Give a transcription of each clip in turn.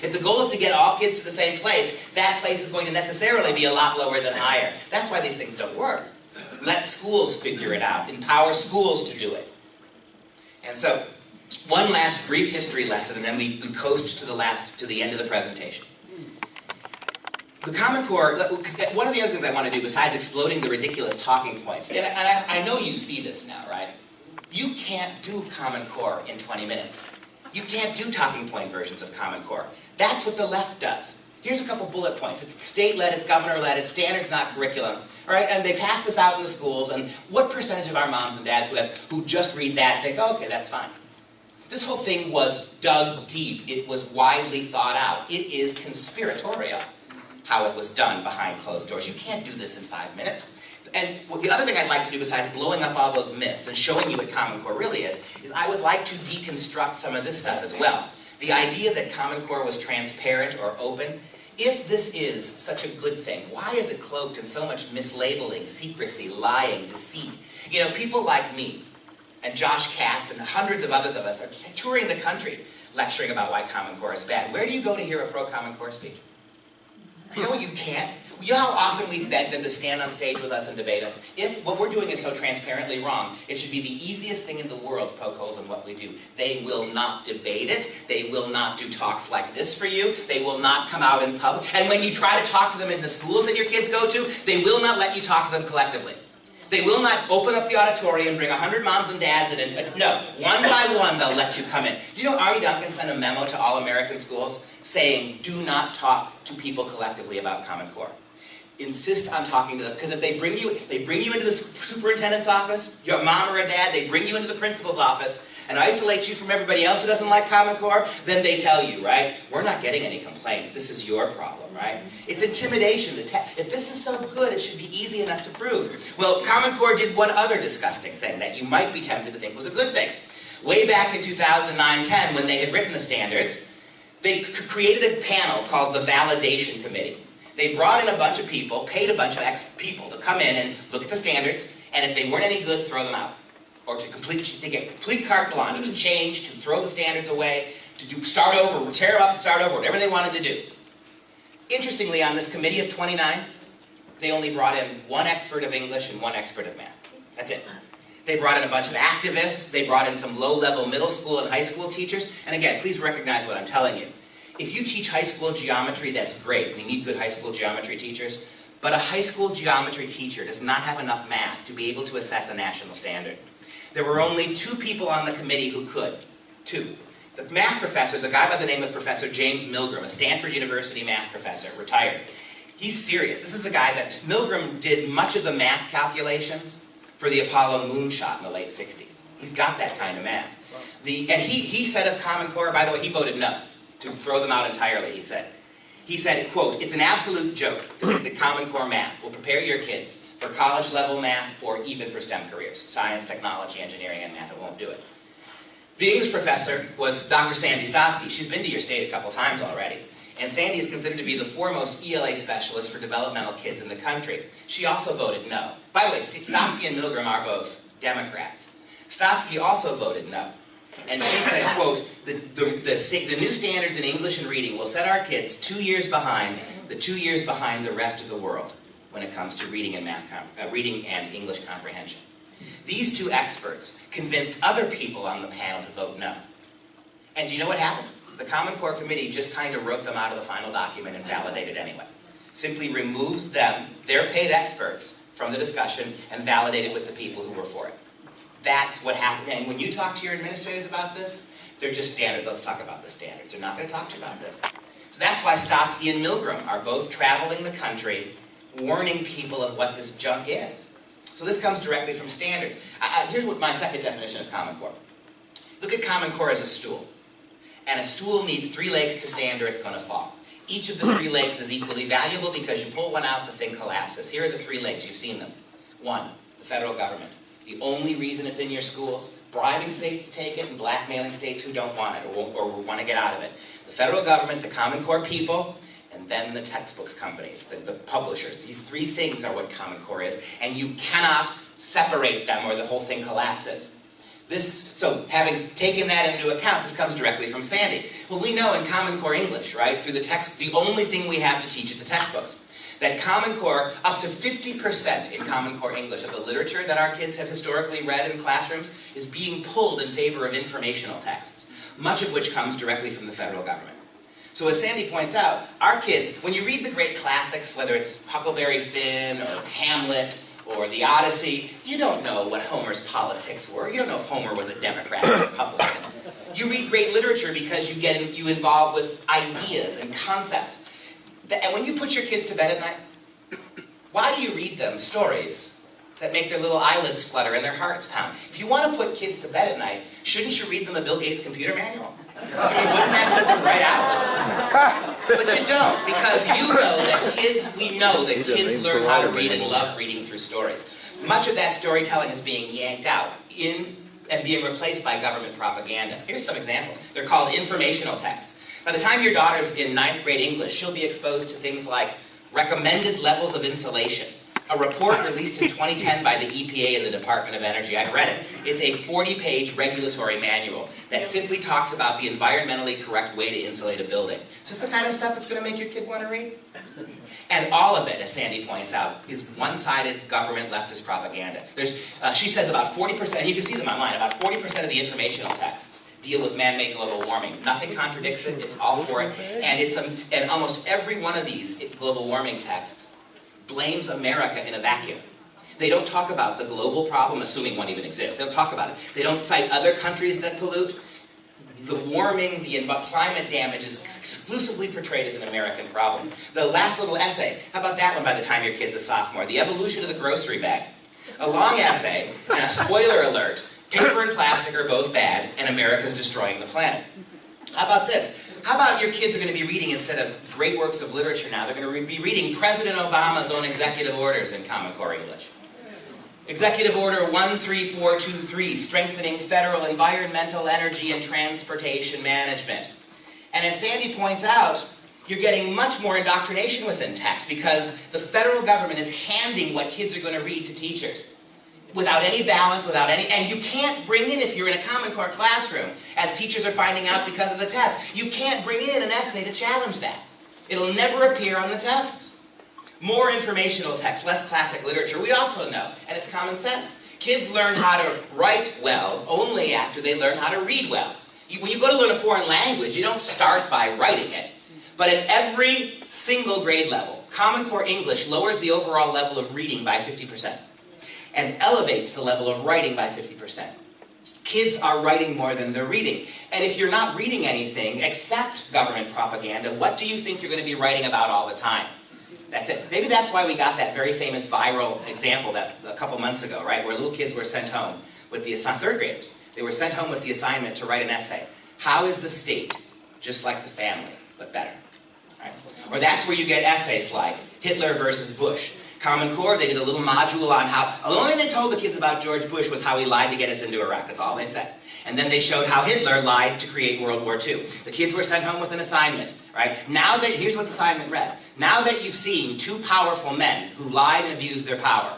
If the goal is to get all kids to the same place, that place is going to necessarily be a lot lower than higher. That's why these things don't work. Let schools figure it out. Empower schools to do it. And so, one last brief history lesson, and then we coast to the end of the presentation. The Common Core, because one of the other things I want to do, besides exploding the ridiculous talking points, and I know you see this now, right? You can't do Common Core in 20 minutes. You can't do talking point versions of Common Core. That's what the left does. Here's a couple bullet points. It's state-led, it's governor-led, it's standards, not curriculum. All right, and they pass this out in the schools, and what percentage of our moms and dads who just read that think, oh, okay, that's fine. This whole thing was dug deep. It was widely thought out. It is conspiratorial how it was done behind closed doors. You can't do this in 5 minutes. And the other thing I'd like to do, besides blowing up all those myths and showing you what Common Core really is I would like to deconstruct some of this stuff as well. The idea that Common Core was transparent or open, if this is such a good thing, why is it cloaked in so much mislabeling, secrecy, lying, deceit? You know, people like me and Josh Katz and hundreds of others of us are touring the country lecturing about why Common Core is bad. Where do you go to hear a pro-Common Core speech? You know what you can't? You know how often we've begged them to stand on stage with us and debate us? If what we're doing is so transparently wrong, it should be the easiest thing in the world to poke holes in what we do. They will not debate it. They will not do talks like this for you. They will not come out in public. And when you try to talk to them in the schools that your kids go to, they will not let you talk to them collectively. They will not open up the auditorium, bring 100 moms and dads, and no, one by one they'll let you come in. Do you know Ari Duncan sent a memo to all American schools saying, do not talk to people collectively about Common Core. Insist on talking to them, because if they bring you into the superintendent's office, your mom or a dad, they bring you into the principal's office and isolate you from everybody else who doesn't like Common Core, then they tell you, right, we're not getting any complaints, this is your problem, right? It's intimidation. If this is so good, it should be easy enough to prove. Well, Common Core did one other disgusting thing that you might be tempted to think was a good thing. Way back in 2009-10, when they had written the standards, they created a panel called the Validation Committee. They brought in a bunch of people, paid a bunch of people to come in and look at the standards, and if they weren't any good, throw them out. Or they get complete carte blanche to change, to throw the standards away, to start over, tear them up and start over, whatever they wanted to do. Interestingly, on this committee of 29, they only brought in one expert of English and one expert of math. That's it. They brought in a bunch of activists, they brought in some low-level middle school and high school teachers, and again, please recognize what I'm telling you. If you teach high school geometry, that's great. We need good high school geometry teachers. But a high school geometry teacher does not have enough math to be able to assess a national standard. There were only 2 people on the committee who could. 2. The math professor is a guy by the name of Professor James Milgram, a Stanford University math professor, retired. He's serious. This is the guy that Milgram did much of the math calculations for the Apollo moonshot in the late 60s. He's got that kind of math. And he said of Common Core, by the way, he voted no. To throw them out entirely, he said. He said, quote, it's an absolute joke to think that Common Core math will prepare your kids for college-level math or even for STEM careers. Science, technology, engineering, and math, it won't do it. The English professor was Dr. Sandy Stotsky. She's been to your state a couple times already. And Sandy is considered to be the foremost ELA specialist for developmental kids in the country. She also voted no. By the way, Stotsky and Milgram are both Democrats. Stotsky also voted no. And she said, quote, the new standards in English and reading will set our kids 2 years behind the rest of the world when it comes to reading and reading and English comprehension. These 2 experts convinced other people on the panel to vote no. And do you know what happened? The Common Core Committee just kind of wrote them out of the final document and validated anyway. Simply removes them, their paid experts, from the discussion and validated with the people who were for it. That's what happened. And when you talk to your administrators about this, they're just standards. Let's talk about the standards. They're not going to talk to you about this. So that's why Stotsky and Milgram are both traveling the country warning people of what this junk is. So this comes directly from standards. Here's what my second definition of Common Core. Look at Common Core as a stool. And a stool needs 3 legs to stand or it's going to fall. Each of the 3 legs is equally valuable because you pull one out, the thing collapses. Here are the 3 legs. You've seen them. 1, the federal government. The only reason it's in your schools, bribing states to take it and blackmailing states who don't want it or want to get out of it. The federal government, the Common Core people, and then the textbooks companies, the publishers. These 3 things are what Common Core is, and you cannot separate them or the whole thing collapses. So having taken that into account, this comes directly from Sandy. Well, we know in Common Core English, right, through the text, the only thing we have to teach at the textbooks, that Common Core, up to 50% in Common Core English of the literature that our kids have historically read in classrooms is being pulled in favor of informational texts, much of which comes directly from the federal government. So as Sandy points out, our kids, when you read the great classics, whether it's Huckleberry Finn or Hamlet or the Odyssey, you don't know what Homer's politics were. You don't know if Homer was a Democrat or a Republican. You read great literature because you involve with ideas and concepts. And when you put your kids to bed at night, why do you read them stories that make their little eyelids flutter and their hearts pound? If you want to put kids to bed at night, shouldn't you read them a Bill Gates computer manual? I mean, wouldn't that put them right out? But you don't, because you know that kids learn how to read and love reading through stories. Much of that storytelling is being yanked out and being replaced by government propaganda. Here's some examples. They're called informational texts. By the time your daughter's in 9th grade English, she'll be exposed to things like recommended levels of insulation, a report released in 2010 by the EPA and the Department of Energy. I've read it. It's a 40-page regulatory manual that simply talks about the environmentally correct way to insulate a building. Is this the kind of stuff that's going to make your kid want to read? And all of it, as Sandy points out, is one-sided government leftist propaganda. She says about 40%, and you can see them online, about 40% of the informational texts deal with man-made global warming. Nothing contradicts it, it's all for it. And almost every one of these global warming texts blames America in a vacuum. They don't talk about the global problem, assuming one even exists. They don't talk about it. They don't cite other countries that pollute. The warming, the climate damage is exclusively portrayed as an American problem. The last little essay, how about that one by the time your kid's a sophomore? The evolution of the grocery bag. A long essay, and a spoiler alert, paper and plastic are both bad, and America's destroying the planet. How about this? How about your kids are going to be reading, instead of great works of literature now, they're going to be reading President Obama's own executive orders in Common Core English. Executive Order 13423, strengthening federal environmental, energy, and transportation management. And as Sandy points out, you're getting much more indoctrination within text because the federal government is handing what kids are going to read to teachers. Without any balance, and you can't bring in, if you're in a Common Core classroom, as teachers are finding out because of the test, you can't bring in an essay to challenge that. It'll never appear on the tests. More informational text, less classic literature, we also know, and it's common sense. Kids learn how to write well only after they learn how to read well. When you go to learn a foreign language, you don't start by writing it. But at every single grade level, Common Core English lowers the overall level of reading by 50%. And elevates the level of writing by 50%. Kids are writing more than they're reading. And if you're not reading anything except government propaganda, what do you think you're going to be writing about all the time? That's it. Maybe that's why we got that very famous viral example that a couple months ago, right, where little kids were sent home with the third graders. They were sent home with the assignment to write an essay. How is the state just like the family, but better? Right? Or that's where you get essays like Hitler versus Bush. Common Core, they did a little module on how, the only thing they told the kids about George Bush was how he lied to get us into Iraq. That's all they said. And then they showed how Hitler lied to create World War II. The kids were sent home with an assignment, right? Here's what the assignment read. Now that you've seen two powerful men who lied and abused their power,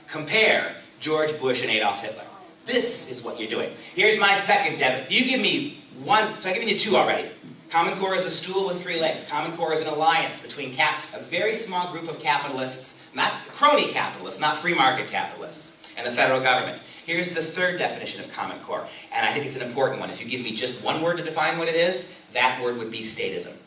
compare George Bush and Adolf Hitler. This is what you're doing. Here's my second debit. You give me one, so I've given you two already. Common Core is a stool with three legs. Common Core is an alliance between a very small group of capitalists, not crony capitalists, not free market capitalists, and the federal government. Here's the third definition of Common Core, and I think it's an important one. If you give me just one word to define what it is, that word would be statism.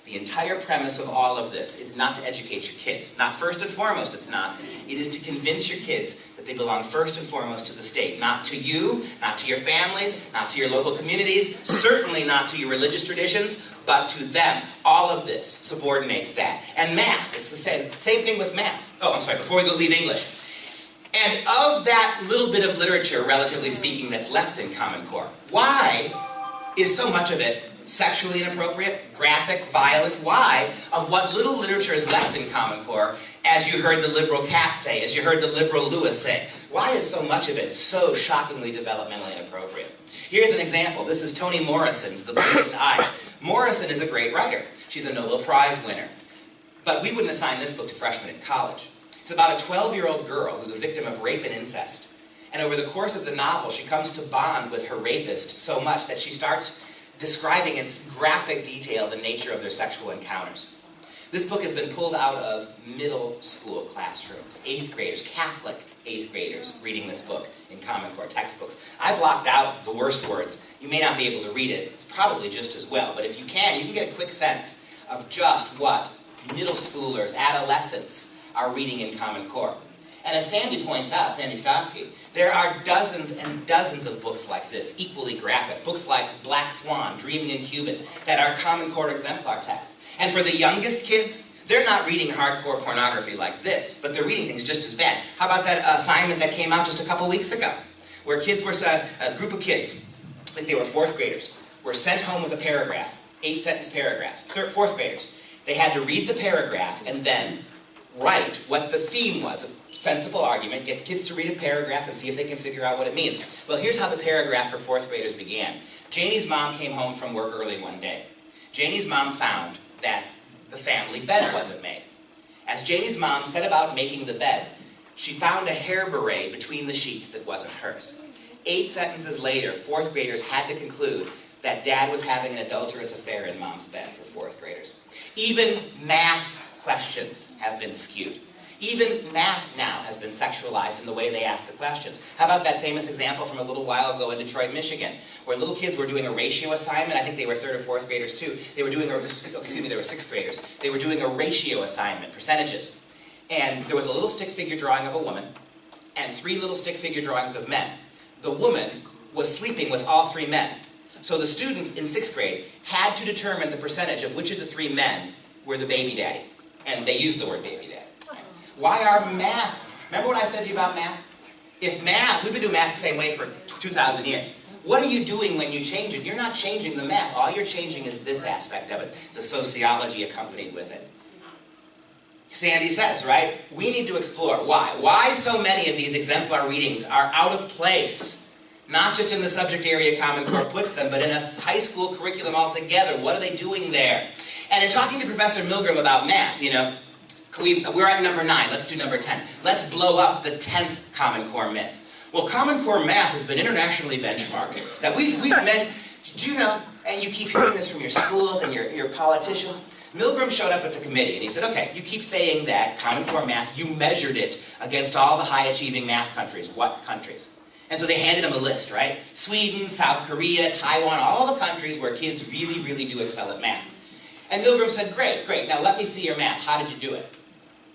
The entire premise of all of this is not to educate your kids. Not first and foremost, it's not. It is to convince your kids that they belong first and foremost to the state. Not to you, not to your families, not to your local communities, certainly not to your religious traditions, but to them. All of this subordinates that. And math, it's the same thing with math. Oh, I'm sorry, before we go leave English. And of that little bit of literature, relatively speaking, that's left in Common Core, why is so much of it sexually inappropriate, graphic, violent? Why, of what little literature is left in Common Core, as you heard the liberal Kat say, as you heard the liberal Lewis say, why is so much of it so shockingly developmentally inappropriate? Here's an example. This is Toni Morrison's The Biggest Eye. Morrison is a great writer. She's a Nobel Prize winner. But we wouldn't assign this book to freshmen in college. It's about a 12-year-old girl who's a victim of rape and incest. And over the course of the novel, she comes to bond with her rapist so much that she starts describing in graphic detail the nature of their sexual encounters. This book has been pulled out of middle school classrooms, 8th graders, Catholic 8th graders, reading this book in Common Core textbooks. I blocked out the worst words. You may not be able to read it. It's probably just as well. But if you can get a quick sense of just what middle schoolers, adolescents are reading in Common Core. And as Sandy points out, Sandy Stotsky, there are dozens and dozens of books like this, equally graphic. Books like Black Swan, Dreaming in Cuban, that are Common Core exemplar texts. And for the youngest kids, they're not reading hardcore pornography like this, but they're reading things just as bad. How about that assignment that came out just a couple weeks ago, where kids were, a group of kids, I think they were 4th graders, were sent home with a paragraph, 8-sentence paragraph, 4th graders. They had to read the paragraph and then write what the theme was, a sensible argument, get kids to read a paragraph and see if they can figure out what it means. Well, here's how the paragraph for 4th graders began. Janie's mom came home from work early one day. Janie's mom found that the family bed wasn't made. As Janie's mom set about making the bed, she found a hair beret between the sheets that wasn't hers. 8 sentences later, 4th graders had to conclude that dad was having an adulterous affair in mom's bed for 4th graders. Even math questions have been skewed. Even math now has been sexualized in the way they ask the questions. How about that famous example from a little while ago in Detroit, Michigan, where little kids were doing a ratio assignment. I think they were 3rd or 4th graders too. They were doing they were 6th graders. They were doing a ratio assignment, percentages. And there was a little stick figure drawing of a woman and 3 little stick figure drawings of men. The woman was sleeping with all 3 men. So the students in 6th grade had to determine the percentage of which of the 3 men were the baby daddy. And they used the word baby daddy. Why are math? Remember what I said to you about math? If math, we've been doing math the same way for 2,000 years. What are you doing when you change it? You're not changing the math. All you're changing is this aspect of it, the sociology accompanied with it. Sandy says, right? We need to explore why. Why so many of these exemplar readings are out of place. Not just in the subject area Common Core puts them, but in a high school curriculum altogether. What are they doing there? And in talking to Professor Milgram about math, we're at number 9. Let's do number 10. Let's blow up the 10th Common Core myth. Well, Common Core math has been internationally benchmarked. That we've met, do you know, and you keep hearing this from your schools and your politicians. Milgram showed up at the committee and he said, okay, you keep saying that Common Core math, you measured it against all the high-achieving math countries. What countries? And so they handed him a list, right? Sweden, South Korea, Taiwan, all the countries where kids really, really do excel at math. And Milgram said, great, now let me see your math. How did you do it?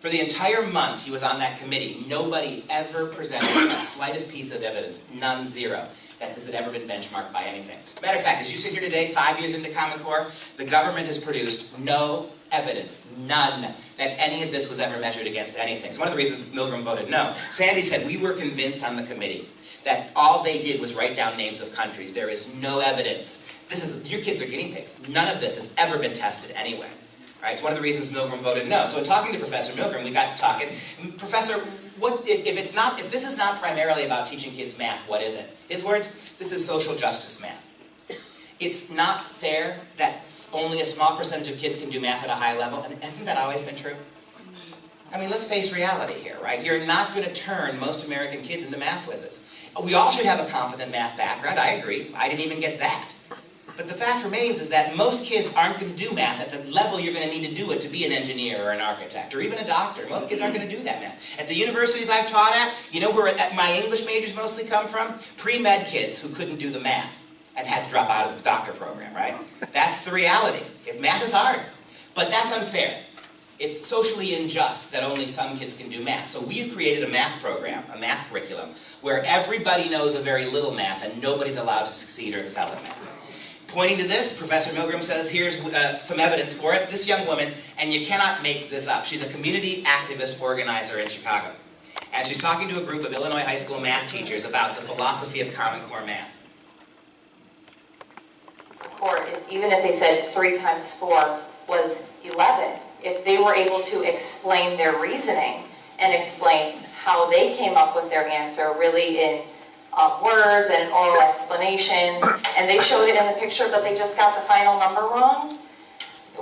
For the entire month he was on that committee, nobody ever presented the slightest piece of evidence, none, zero, that this had ever been benchmarked by anything. Matter of fact, as you sit here today, 5 years into Common Core, the government has produced no evidence, none, that any of this was ever measured against anything. It's one of the reasons Milgram voted no. Sandy said, we were convinced on the committee that all they did was write down names of countries. There is no evidence. Your kids are guinea pigs. None of this has ever been tested anyway. Right? It's one of the reasons Milgram voted no. So in talking to Professor Milgram, we got to talking. Professor, if this is not primarily about teaching kids math, what is it? His words, this is social justice math. It's not fair that only a small percentage of kids can do math at a high level, and hasn't that always been true? I mean, let's face reality here, right? You're not going to turn most American kids into math whizzes. We all should have a competent math background, I agree. I didn't even get that. But the fact remains is that most kids aren't going to do math at the level you're going to need to do it to be an engineer or an architect or even a doctor. Most kids aren't going to do that math. At the universities I've taught at, you know where my English majors mostly come from? Pre-med kids who couldn't do the math and had to drop out of the doctor program, right? That's the reality. If math is hard. But that's unfair. It's socially unjust that only some kids can do math. So we've created a math program, a math curriculum, where everybody knows a very little math and nobody's allowed to succeed or excel at math. Pointing to this, Professor Milgram says, here's some evidence for it. This young woman, and you cannot make this up, she's a community activist organizer in Chicago. And she's talking to a group of Illinois high school math teachers about the philosophy of Common Core math. Or even if they said 3 times 4 was 11, if they were able to explain their reasoning and explain how they came up with their answer really in words and oral explanation, and they showed it in the picture, but they just got the final number wrong,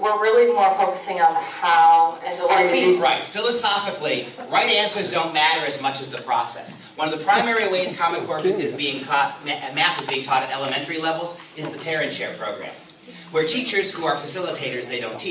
we're really more focusing on the how and the way. Right. Philosophically, right answers don't matter as much as the process. One of the primary ways Common Core is being taught, math is being taught at elementary levels, is the parent share program, where teachers who are facilitators, they don't teach.